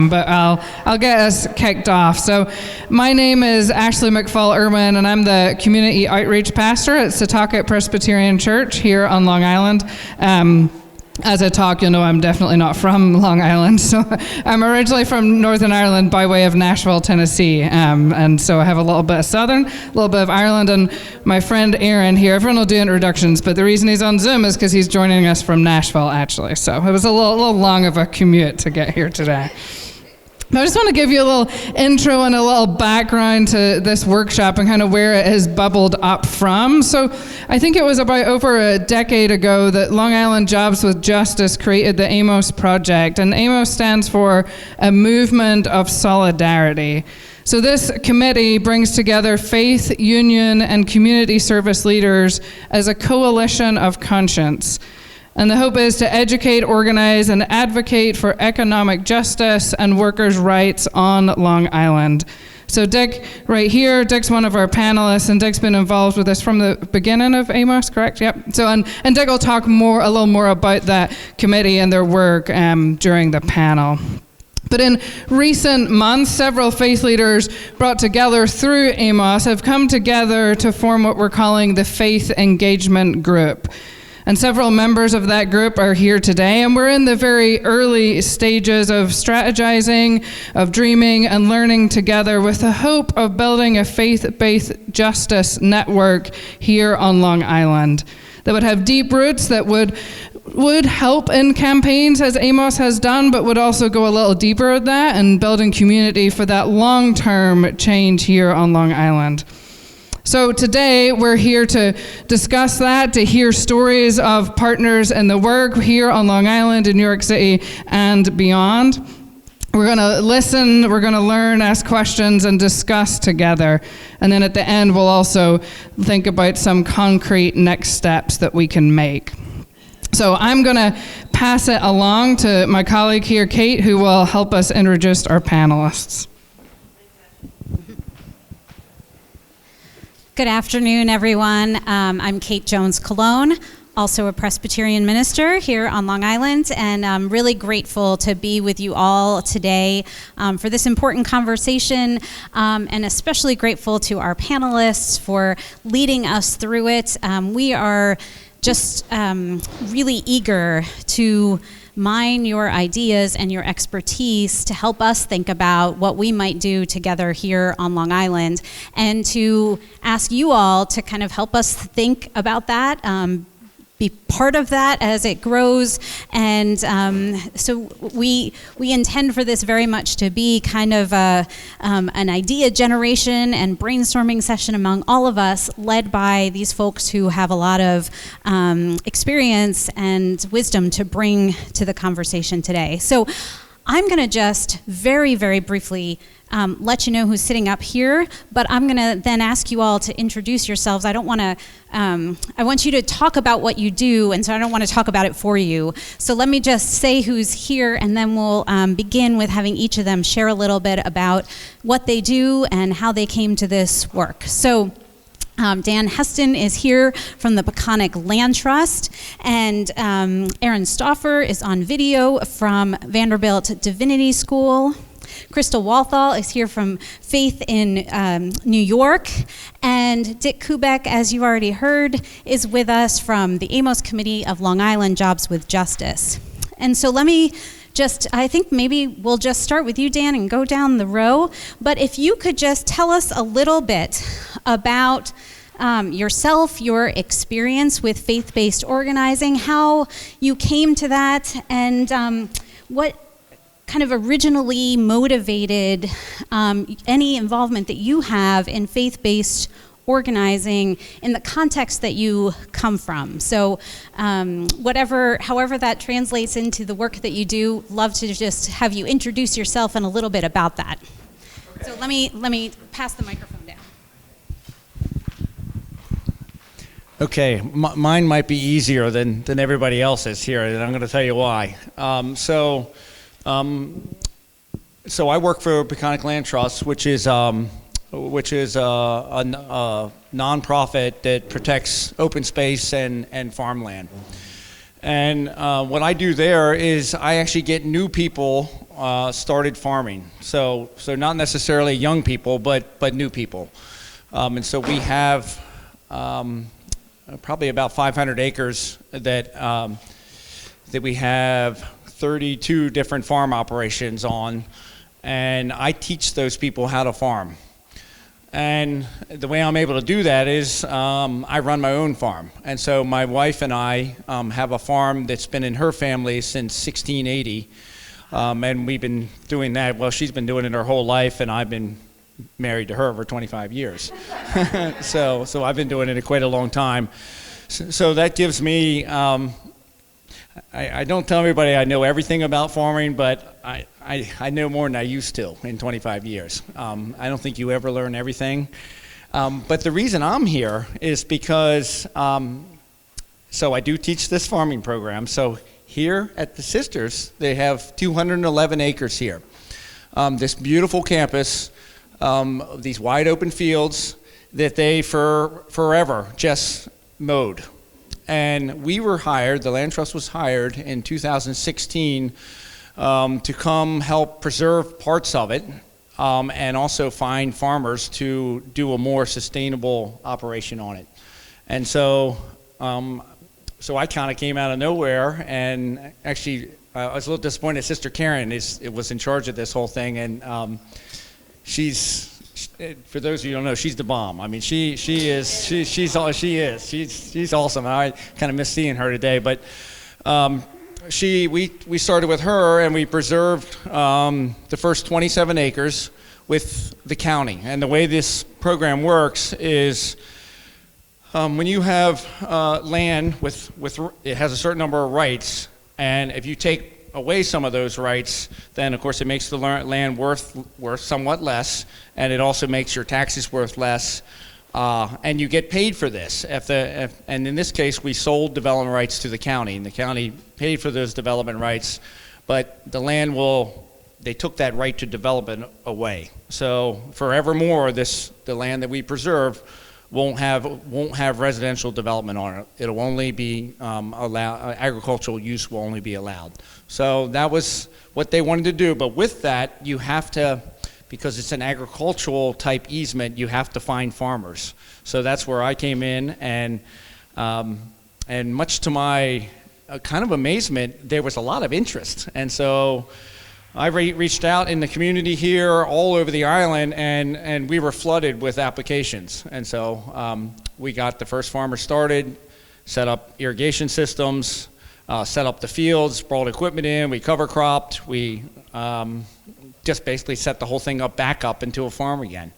but I'll get us kicked off. So my name is Ashley McFall-Irwin, and I'm the Community Outreach Pastor at Setauket Presbyterian Church here on Long Island. As I talk, you'll know I'm definitely not from Long Island. So I'm originally from Northern Ireland by way of Nashville, Tennessee. And so I have a little bit of Southern, a little bit of Ireland, and my friend Aaron here, everyone will do introductions, but the reason he's on Zoom is because he's joining us from Nashville, actually. So it was a little long of a commute to get here today. I just want to give you a little intro and a little background to this workshop and kind of where it has bubbled up from. So I think it was about over a decade ago that Long Island Jobs with Justice created the AMOS project, and AMOS stands for a movement of solidarity. So this committee brings together faith, union, and community service leaders as a coalition of conscience. And the hope is to educate, organize, and advocate for economic justice and workers' rights on Long Island. So Dick, right here, Dick's one of our panelists, and Dick's been involved with us from the beginning of AMOS, correct? Yep. So and Dick will talk a little more about that committee and their work during the panel. But in recent months, several faith leaders brought together through AMOS have come together to form what we're calling the Faith Engagement Group. And several members of that group are here today, and we're in the very early stages of strategizing, of dreaming, and learning together with the hope of building a faith-based justice network here on Long Island that would have deep roots, that would help in campaigns as AMOS has done, but would also go a little deeper at that and building community for that long-term change here on Long Island. So today we're here to discuss that, to hear stories of partners in the work here on Long Island, in New York City, and beyond. We're going to listen, we're going to learn, ask questions, and discuss together. And then at the end, we'll also think about some concrete next steps that we can make. So I'm going to pass it along to my colleague here, Kate, who will help us introduce our panelists. Good afternoon, everyone. I'm Kate Jones-Colon, also a Presbyterian minister here on Long Island, and I'm really grateful to be with you all today for this important conversation, and especially grateful to our panelists for leading us through it. We are just really eager to mine your ideas and your expertise to help us think about what we might do together here on Long Island, and to ask you all to kind of help us think about that, be part of that as it grows. And so we intend for this very much to be kind of an idea generation and brainstorming session among all of us, led by these folks who have a lot of experience and wisdom to bring to the conversation today. So I'm going to just very, very briefly let you know who's sitting up here, but I'm going to then ask you all to introduce yourselves. I want you to talk about what you do, and so I don't want to talk about it for you. So let me just say who's here, and then we'll begin with having each of them share a little bit about what they do and how they came to this work. So Dan Heston is here from the Peconic Land Trust, and Aaron Stauffer is on video from Vanderbilt Divinity School. Crystal Walthall is here from Faith in New York, and Dick Koubek, as you already heard, is with us from the AMOS Committee of Long Island Jobs with Justice. And so I think maybe we'll just start with you, Dan, and go down the row. But if you could just tell us a little bit about yourself, your experience with faith-based organizing, how you came to that, and what kind of originally motivated any involvement that you have in faith-based organizing in the context that you come from. So however that translates into the work that you do, love to just have you introduce yourself and a little bit about that. Okay. So let me pass the microphone down. Okay, mine might be easier than everybody else's here, and I'm going to tell you why. So I work for Peconic Land Trust, which is a nonprofit that protects open space and farmland. And what I do there is I actually get new people started farming. So not necessarily young people, but new people. And so we have probably about 500 acres that we have 32 different farm operations on, and I teach those people how to farm. And the way I'm able to do that is I run my own farm. And so my wife and I have a farm that's been in her family since 1680. And we've been doing that. Well, she's been doing it her whole life, and I've been married to her for 25 years. So I've been doing it quite a long time. So that gives me, I don't tell everybody I know everything about farming, but I know more than I used to in 25 years. I don't think you ever learn everything. But the reason I'm here is because, so I do teach this farming program. So here at the Sisters, they have 211 acres here. This beautiful campus, these wide open fields that they forever just mowed. And we were hired, the Land Trust was hired in 2016 to come help preserve parts of it and also find farmers to do a more sustainable operation on it. And so I kind of came out of nowhere, and actually I was a little disappointed. Sister Karen was in charge of this whole thing, and she's, for those of you who don't know, she's the bomb. I mean, she's awesome. I kind of miss seeing her today, but we started with her, and we preserved the first 27 acres with the county. And the way this program works is when you have land with it has a certain number of rights, and if you take away some of those rights, then of course it makes the land worth somewhat less, and it also makes your taxes worth less, and you get paid for this. And in this case, we sold development rights to the county, and the county paid for those development rights, but the land they took that right to development away. So forevermore, the land that we preserve won't have residential development on it. It'll only be allowed, agricultural use will only be allowed. So that was what they wanted to do. But with that, you have to, because it's an agricultural type easement, you have to find farmers. So that's where I came in, and much to my kind of amazement, there was a lot of interest. And so I reached out in the community here all over the island, and we were flooded with applications. And so we got the first farmer started, set up irrigation systems, set up the fields, brought equipment in, we cover cropped, we just basically set the whole thing back up into a farm again.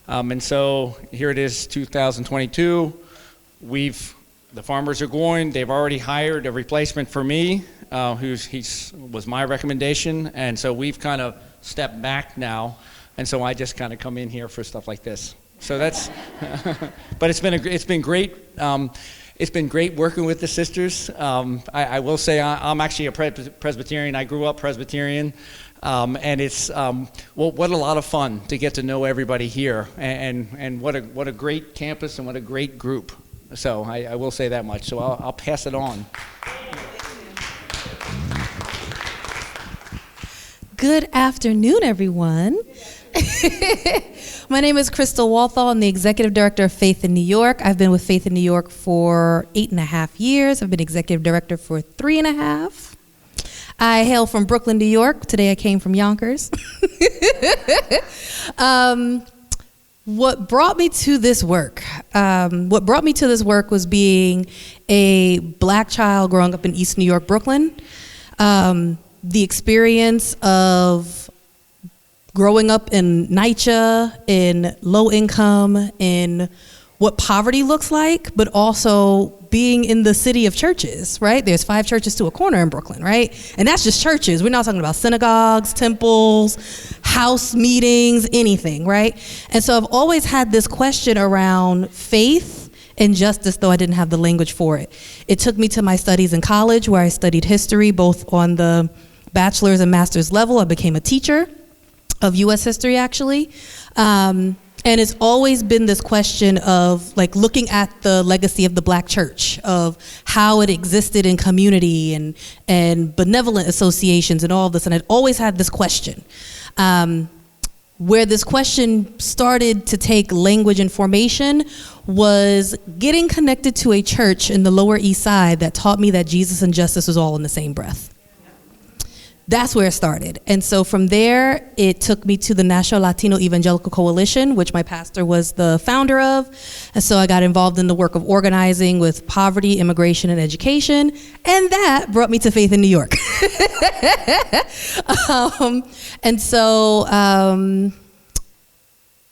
And so here it is, 2022. The farmers are going, they've already hired a replacement for me, was my recommendation, and so we've kind of stepped back now, and so I just kind of come in here for stuff like this. So that's, but it's been great. It's been great working with the sisters. I will say I'm actually a Presbyterian. I grew up Presbyterian, and it's what a lot of fun to get to know everybody here, and what a great campus and what a great group. So I will say that much. So I'll pass it on. Good afternoon, everyone. My name is Crystal Walthall. I'm the Executive Director of Faith in New York. I've been with Faith in New York for 8.5 years. I've been Executive Director for 3.5. I hail from Brooklyn, New York. Today I came from Yonkers. What brought me to this work? Was being a black child growing up in East New York, Brooklyn. The experience of growing up in NYCHA, in low income, in what poverty looks like, but also being in the city of churches, right? There's 5 churches to a corner in Brooklyn, right? And that's just churches. We're not talking about synagogues, temples, house meetings, anything, right? And so I've always had this question around faith and justice, though I didn't have the language for it. It took me to my studies in college, where I studied history, both on the bachelor's and master's level. I became a teacher of U.S. history, actually. And it's always been this question of like looking at the legacy of the Black church, of how it existed in community and benevolent associations and all of this. And I'd always had this question. Where this question started to take language and formation was getting connected to a church in the Lower East Side that taught me that Jesus and justice was all in the same breath. That's where it started. And so from there, it took me to the National Latino Evangelical Coalition, which my pastor was the founder of. And so I got involved in the work of organizing with poverty, immigration, and education. And that brought me to Faith in New York.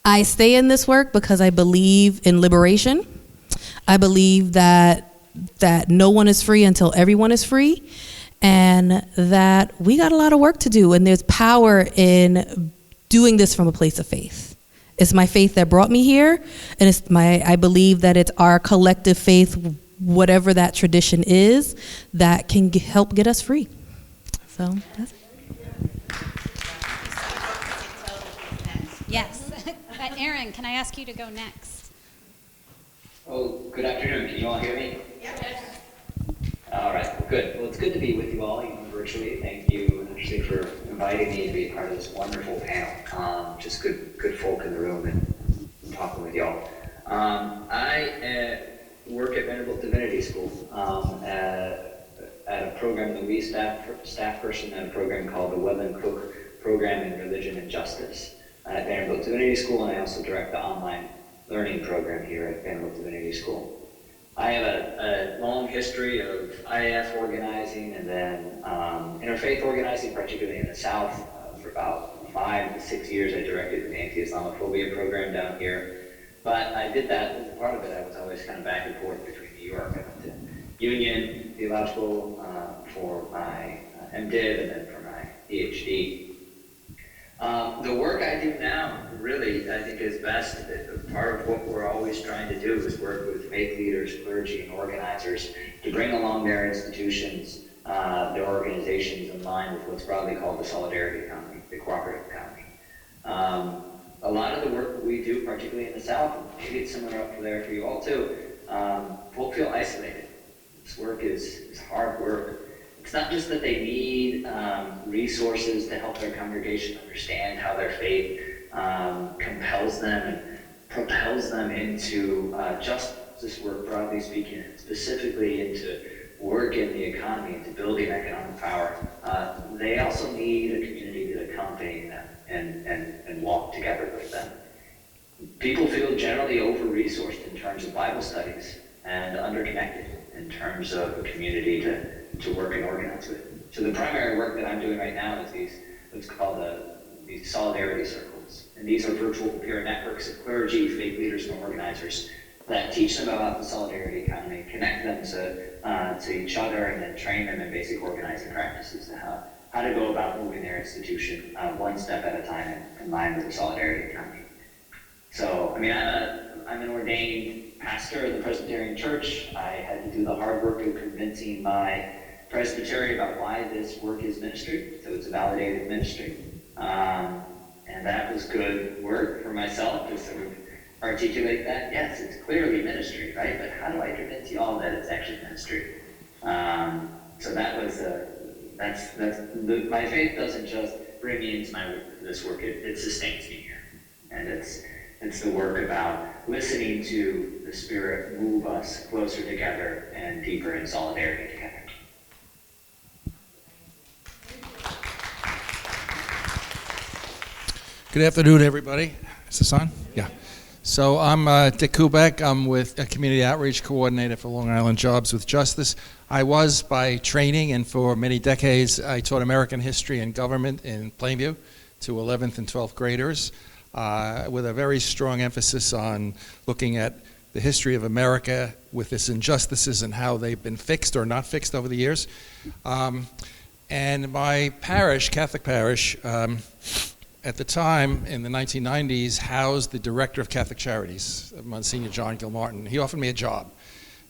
I stay in this work because I believe in liberation. I believe that no one is free until everyone is free. And that we got a lot of work to do, and there's power in doing this from a place of faith. It's my faith that brought me here, and I believe that it's our collective faith, whatever that tradition is, that can help get us free. So that's it. Yes. Aaron, can I ask you to go next? Oh, good afternoon. Can you all hear me? Yes. All right, good. Well, it's good to be with you all, even virtually. Thank you, actually, for inviting me to be a part of this wonderful panel. Just good folk in the room and talking with y'all. I work at Vanderbilt Divinity School at a program, the lead staff person at a program called the Webb and Cook Program in Religion and Justice at Vanderbilt Divinity School, and I also direct the online learning program here at Vanderbilt Divinity School. I have a long history of IAF organizing and then interfaith organizing, particularly in the South. For about 5 to 6 years, I directed an anti-Islamophobia program down here. But I did that, as part of it, I was always kind of back and forth between New York. I went to Union Theological for my MDiv and then for my PhD. The work I do now, really, I think is best. Part of what we're always trying to do is work with faith leaders, clergy, and organizers to bring along their institutions, their organizations in line with what's broadly called the solidarity economy, the cooperative economy. A lot of the work that we do, particularly in the South, maybe it's similar up there for you all too, folk feel isolated. This work is hard work. It's not just that they need resources to help their congregation understand how their faith compels them and propels them into justice work, broadly speaking, specifically into work in the economy, into building economic power. They also need a community to accompany them and walk together with them. People feel generally over-resourced in terms of Bible studies and underconnected in terms of a community to work and organize with. So the primary work that I'm doing right now is what's called these solidarity circles. And these are virtual peer networks of clergy, faith leaders, and organizers that teach them about the solidarity economy, connect them to each other, and then train them in basic organizing practices to how to go about moving their institution one step at a time in line with the solidarity economy. So, I mean, I'm an ordained pastor of the Presbyterian Church. I had to do the hard work of convincing my presbytery about why this work is ministry, so it's a validated ministry. And that was good work for myself to sort of articulate that. Yes, it's clearly ministry, right? But how do I convince you all that it's actually ministry? So that was my faith doesn't just bring me into this work; it sustains me here, and it's the work about listening to the Spirit move us closer together and deeper in solidarity together. Good afternoon, everybody. Is this on? Yeah. So I'm Dick Koubek. I'm with a Community Outreach Coordinator for Long Island Jobs with Justice. I was by training, and for many decades, I taught American history and government in Plainview to 11th and 12th graders with a very strong emphasis on looking at the history of America with its injustices and how they've been fixed or not fixed over the years. And my parish, Catholic parish, at the time, in the 1990s, housed the director of Catholic Charities, Monsignor John Gilmartin. He offered me a job,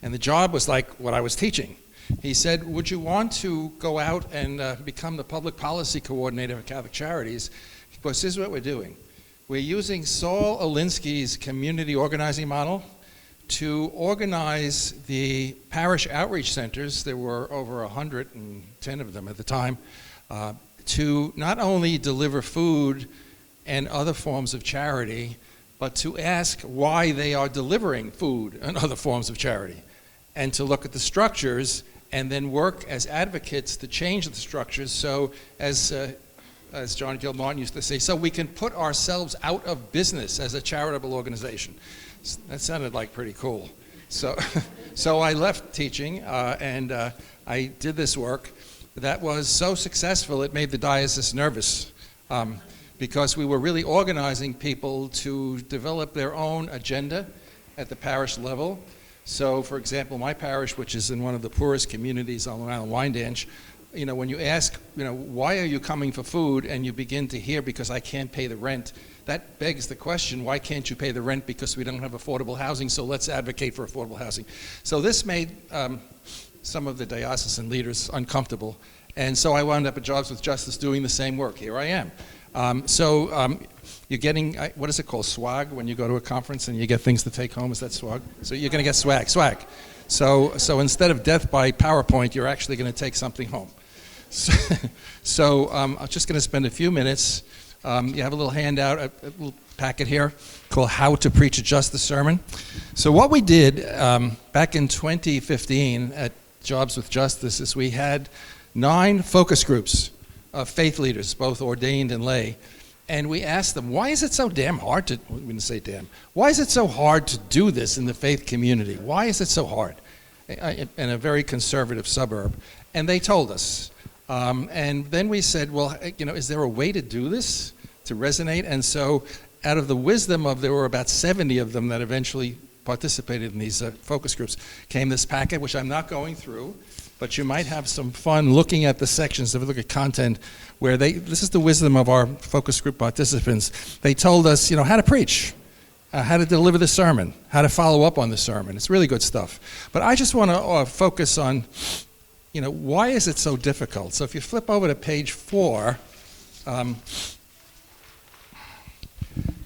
and the job was like what I was teaching. He said, would you want to go out and become the public policy coordinator for Catholic Charities? Because this is what we're doing. We're using Saul Alinsky's community organizing model to organize the parish outreach centers. There were over 110 of them at the time, to not only deliver food and other forms of charity, but to ask why they are delivering food and other forms of charity, and to look at the structures and then work as advocates to change the structures so, as John Gilmartin used to say, so we can put ourselves out of business as a charitable organization. That sounded like pretty cool. So, so I left teaching and I did this work that was so successful it made the diocese nervous. Because we were really organizing people to develop their own agenda at the parish level. So, for example, my parish, which is in one of the poorest communities on Long Island, Wyandanch, when you ask, why are you coming for food, and you begin to hear, because I can't pay the rent, that begs the question, why can't you pay the rent? Because we don't have affordable housing, so let's advocate for affordable housing. So this made some of the diocesan leaders uncomfortable, and so I wound up at Jobs with Justice doing the same work. Here I am. You're getting, what is it called, swag, when you go to a conference and you get things to take home? Is that swag? So you're going to get swag. So instead of death by PowerPoint, you're actually going to take something home. So I'm just going to spend a few minutes. You have a little handout, a little packet here called How to Preach a Justice Sermon. So what we did back in 2015 at Jobs with Justice is we had 9 focus groups of faith leaders, both ordained and lay, and we asked them, why is it so damn hard to, we didn't say damn, why is it so hard to do this in the faith community? Why is it so hard in a very conservative suburb? And they told us. And then we said, well, is there a way to do this, to resonate? And so out of the wisdom of, there were about 70 of them that eventually participated in these focus groups, came this packet, which I'm not going through, but you might have some fun looking at the sections, if you look at content, where this is the wisdom of our focus group participants. They told us, how to preach, how to deliver the sermon, how to follow up on the sermon. It's really good stuff. But I just want to focus on, why is it so difficult? So if you flip over to page 4,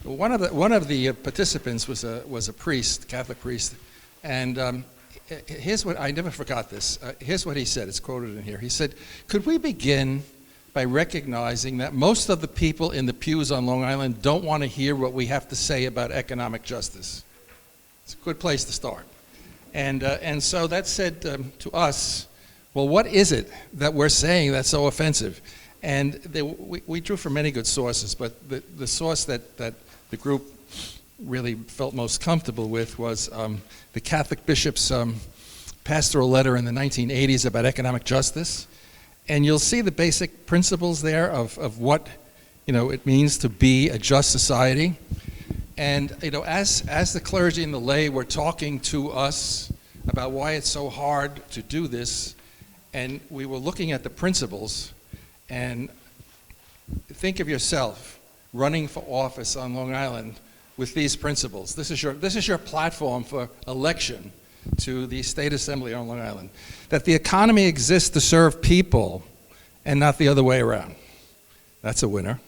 one of the participants was a priest, Catholic priest, and here's what, I never forgot this. Here's what he said, it's quoted in here. He said, could we begin by recognizing that most of the people in the pews on Long Island don't want to hear what we have to say about economic justice? It's a good place to start. And so that said to us, well, what is it that we're saying that's so offensive? And we drew from many good sources, but the source that the group really felt most comfortable with was the Catholic bishop's pastoral letter in the 1980s about economic justice. And you'll see the basic principles there of what it means to be a just society. And as the clergy and the lay were talking to us about why it's so hard to do this, and we were looking at the principles, and think of yourself running for office on Long Island with these principles. This is your platform for election to the State Assembly on Long Island. That the economy exists to serve people and not the other way around. That's a winner.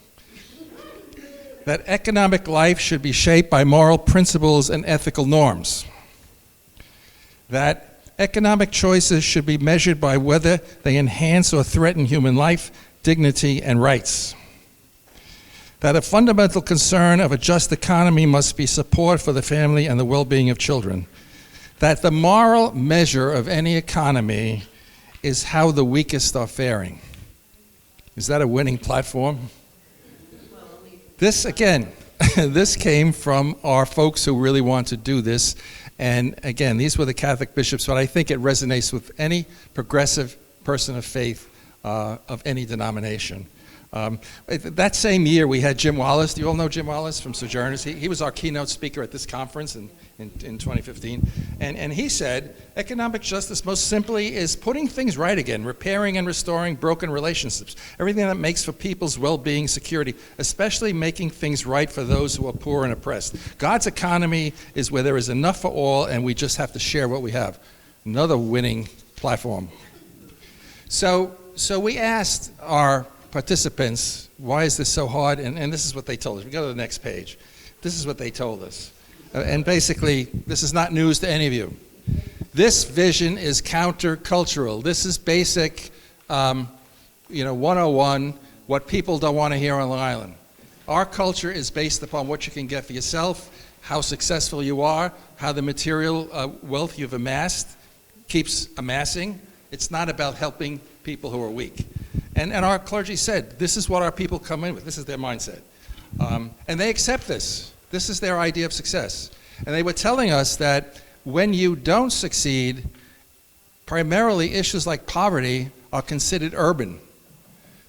That economic life should be shaped by moral principles and ethical norms. That economic choices should be measured by whether they enhance or threaten human life, dignity, and rights. That a fundamental concern of a just economy must be support for the family and the well-being of children. That the moral measure of any economy is how the weakest are faring. Is that a winning platform? This, again, this came from our folks who really want to do this. And again, these were the Catholic bishops, but I think it resonates with any progressive person of faith of any denomination. That same year, we had Jim Wallace. Do you all know Jim Wallace from Sojourners? He was our keynote speaker at this conference in 2015. And he said, economic justice most simply is putting things right again, repairing and restoring broken relationships, everything that makes for people's well-being, security, especially making things right for those who are poor and oppressed. God's economy is where there is enough for all, and we just have to share what we have. Another winning platform. So we asked our participants, why is this so hard? And this is what they told us. We go to the next page. This is what they told us. And basically, this is not news to any of you. This vision is countercultural. This is basic, 101, what people don't want to hear on Long Island. Our culture is based upon what you can get for yourself, how successful you are, how the material wealth you've amassed keeps amassing. It's not about helping people who are weak. And our clergy said, this is what our people come in with. This is their mindset. And they accept this. This is their idea of success. And they were telling us that when you don't succeed, primarily issues like poverty are considered urban.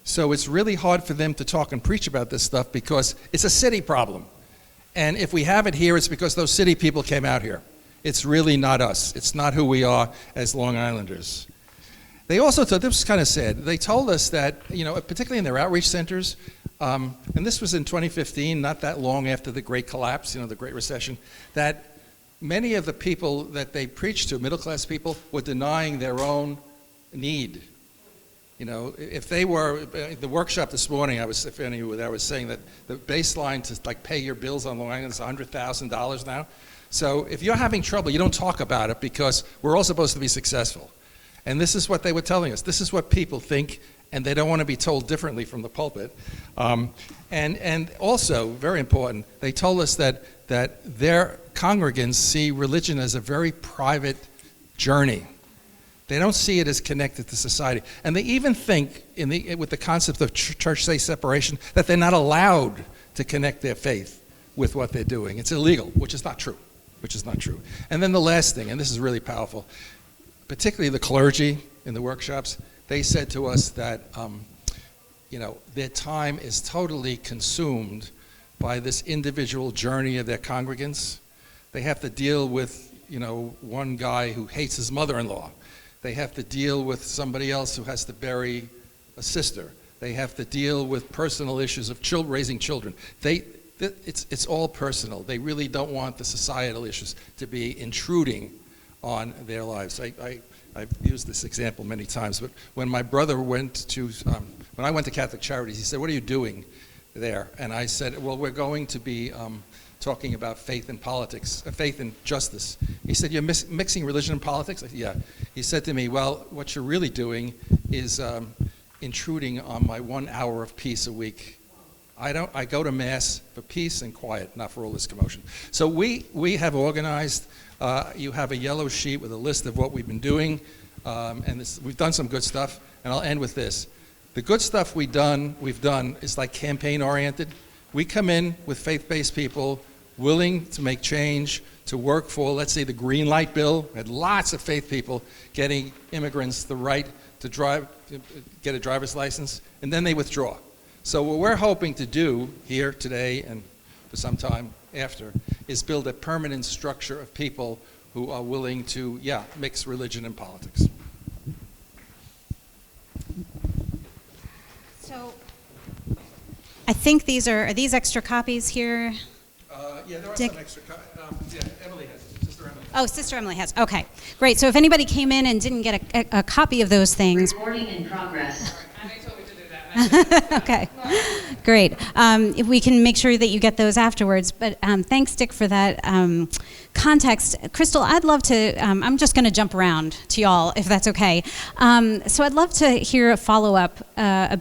So it's really hard for them to talk and preach about this stuff because it's a city problem. And if we have it here, it's because those city people came out here. It's really not us. It's not who we are as Long Islanders. They also told, this was kind of sad, they told us that, particularly in their outreach centers, and this was in 2015, not that long after the Great Collapse, the Great Recession, that many of the people that they preached to, middle-class people, were denying their own need. If they were, the workshop this morning, if any of you were there, I was saying that the baseline to pay your bills on Long Island is $100,000 now. So if you're having trouble, you don't talk about it because we're all supposed to be successful. And this is what they were telling us. This is what people think, and they don't want to be told differently from the pulpit. And also, very important, they told us that their congregants see religion as a very private journey. They don't see it as connected to society. And they even think, with the concept of church-state separation, that they're not allowed to connect their faith with what they're doing. It's illegal, which is not true. And then the last thing, and this is really powerful, particularly the clergy in the workshops, they said to us that their time is totally consumed by this individual journey of their congregants. They have to deal with, one guy who hates his mother-in-law. They have to deal with somebody else who has to bury a sister. They have to deal with personal issues of raising children. It's all personal. They really don't want the societal issues to be intruding on their lives. I've used this example many times, but when my brother when I went to Catholic Charities, he said, "What are you doing there?" And I said, "Well, we're going to be talking about faith and politics, faith and justice." He said, "You're mixing religion and politics?" I said, "Yeah." He said to me, "Well, what you're really doing is intruding on my 1 hour of peace a week. I go to Mass for peace and quiet, not for all this commotion." So we have organized, you have a yellow sheet with a list of what we've been doing, and we've done some good stuff, and I'll end with this. The good stuff we've done is like campaign-oriented. We come in with faith-based people, willing to make change, to work for, let's say, the Green Light Bill. We had lots of faith people getting immigrants the right to get a driver's license, and then they withdraw. So what we're hoping to do here today and for some time after is build a permanent structure of people who are willing to, mix religion and politics. So I think are these extra copies here? There are Dick? some extra copies. Emily has it. Sister Emily. Oh, Sister Emily has. Okay, great. So if anybody came in and didn't get a copy of those things. Recording in progress. Okay, great. If we can make sure that you get those afterwards. But thanks, Dick, for that context. Crystal, I'd love to, I'm just going to jump around to y'all, if that's okay. So I'd love to hear a follow-up about